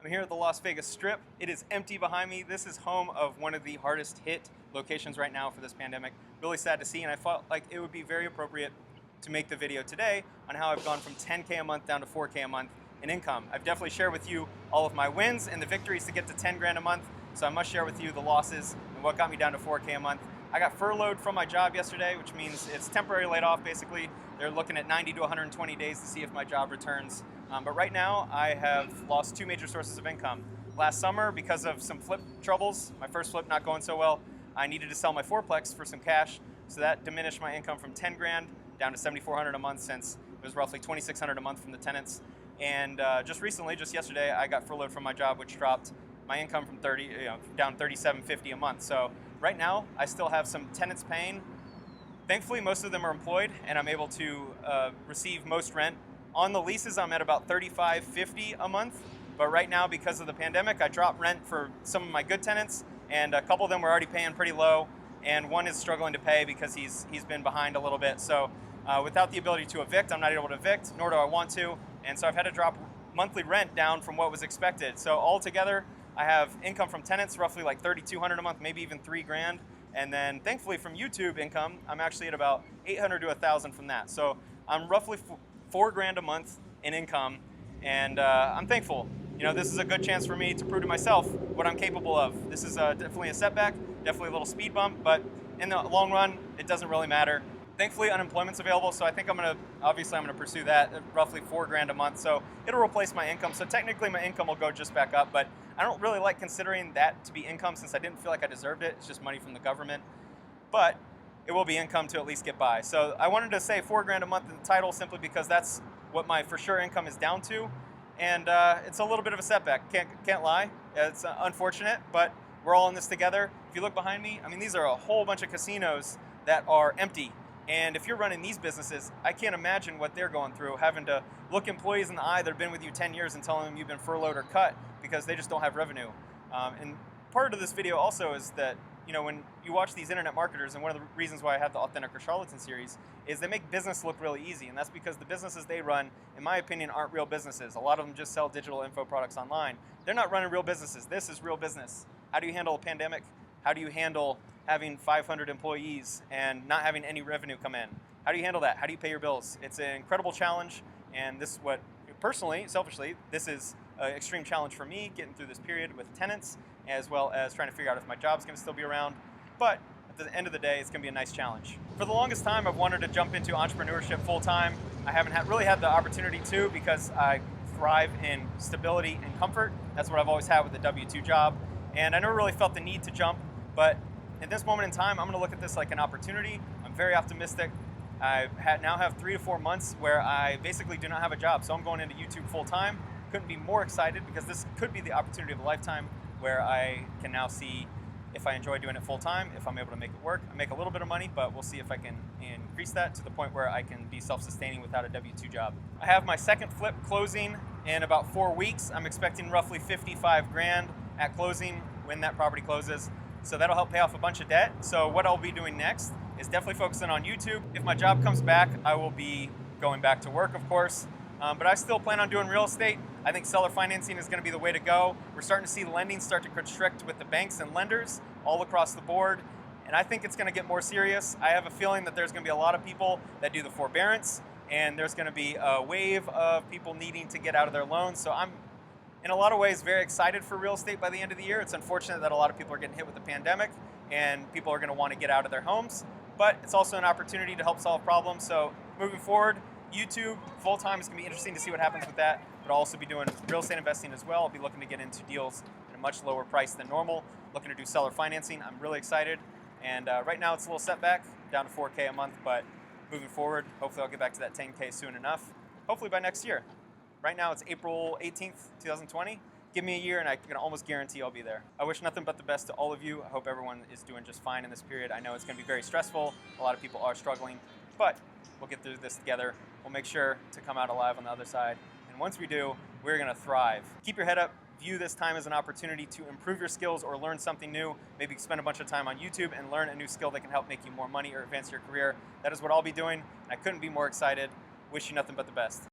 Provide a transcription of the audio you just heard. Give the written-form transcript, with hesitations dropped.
I'm here at the Las Vegas Strip. It is empty behind me. This is home of one of the hardest hit locations right now for this pandemic. Really sad to see, and I felt like it would be very appropriate to make the video today on how I've gone from 10K a month down to 4K a month in income. I've definitely shared with you all of my wins and the victories to get to 10 grand a month, so I must share with you the losses and what got me down to 4K a month. I got furloughed from my job yesterday, which means it's temporary laid off basically. They're looking at 90 to 120 days to see if my job returns. But right now I have lost two major sources of income. Last summer, because of some flip troubles, my first flip not going so well, I needed to sell my fourplex for some cash, so that diminished my income from 10 grand down to 7,400 a month, since it was roughly 2,600 a month from the tenants. And just recently, just yesterday, I got furloughed from my job, which dropped my income from down 37.50 a month. So right now, I still have some tenants paying. Thankfully, most of them are employed, and I'm able to receive most rent. On the leases, I'm at about $35.50 a month. But right now, because of the pandemic, I dropped rent for some of my good tenants, and a couple of them were already paying pretty low, and one is struggling to pay because he's been behind a little bit. So without the ability to evict, I'm not able to evict, nor do I want to. And so I've had to drop monthly rent down from what was expected. So altogether, I have income from tenants, roughly like $3,200 a month, maybe even 3 grand. And then thankfully from YouTube income, I'm actually at about 800 to 1,000 from that. So I'm roughly 4 grand a month in income, and I'm thankful. You know, this is a good chance for me to prove to myself what I'm capable of. This is definitely a setback, definitely a little speed bump, but in the long run, it doesn't really matter. Thankfully, unemployment's available, so I think I'm gonna pursue that at roughly 4 grand a month. So it'll replace my income. So technically my income will go just back up, but I don't really like considering that to be income since I didn't feel like I deserved it. It's just money from the government. But it will be income to at least get by. So I wanted to say 4 grand a month in the title simply because that's what my for sure income is down to. And it's a little bit of a setback, can't lie. It's unfortunate, but we're all in this together. If you look behind me, I mean, these are a whole bunch of casinos that are empty. And if you're running these businesses, I can't imagine what they're going through, having to look employees in the eye that have been with you 10 years and telling them you've been furloughed or cut because they just don't have revenue. And part of this video also is that, you know, when you watch these internet marketers, and one of the reasons why I have the Authentic or Charlatan series, is they make business look really easy. And that's because the businesses they run, in my opinion, aren't real businesses. A lot of them just sell digital info products online. They're not running real businesses. This is real business. How do you handle a pandemic? How do you handle having 500 employees and not having any revenue come in? How do you handle that? How do you pay your bills? It's an incredible challenge, and this is what, personally, selfishly, this is an extreme challenge for me, getting through this period with tenants, as well as trying to figure out if my job's gonna still be around. But at the end of the day, it's gonna be a nice challenge. For the longest time, I've wanted to jump into entrepreneurship full time. I haven't really had the opportunity to, because I thrive in stability and comfort. That's what I've always had with the W-2 job. And I never really felt the need to jump, but at this moment in time, I'm gonna look at this like an opportunity. I'm very optimistic. I now have 3 to 4 months where I basically do not have a job, so I'm going into YouTube full time. Couldn't be more excited, because this could be the opportunity of a lifetime where I can now see if I enjoy doing it full time, if I'm able to make it work. I make a little bit of money, but we'll see if I can increase that to the point where I can be self-sustaining without a W-2 job. I have my second flip closing in about 4 weeks. I'm expecting roughly 55 grand at closing when that property closes. So that'll help pay off a bunch of debt. So what I'll be doing next is definitely focusing on YouTube. If my job comes back, I will be going back to work, of course. But I still plan on doing real estate. I think seller financing is gonna be the way to go. We're starting to see lending start to constrict with the banks and lenders all across the board. And I think it's gonna get more serious. I have a feeling that there's gonna be a lot of people that do the forbearance, and there's gonna be a wave of people needing to get out of their loans. So I'm, in a lot of ways, very excited for real estate by the end of the year. It's unfortunate that a lot of people are getting hit with the pandemic, and people are gonna wanna get out of their homes, but it's also an opportunity to help solve problems. So moving forward, YouTube full-time is gonna be interesting to see what happens with that, but I'll also be doing real estate investing as well. I'll be looking to get into deals at a much lower price than normal, looking to do seller financing. I'm really excited, and right now it's a little setback, down to 4K a month, but moving forward, hopefully I'll get back to that 10K soon enough, hopefully by next year. Right now it's April 18th, 2020. Give me a year and I can almost guarantee I'll be there. I wish nothing but the best to all of you. I hope everyone is doing just fine in this period. I know it's gonna be very stressful. A lot of people are struggling, but we'll get through this together. We'll make sure to come out alive on the other side. And once we do, we're gonna thrive. Keep your head up. View this time as an opportunity to improve your skills or learn something new. Maybe spend a bunch of time on YouTube and learn a new skill that can help make you more money or advance your career. That is what I'll be doing, and I couldn't be more excited. Wish you nothing but the best.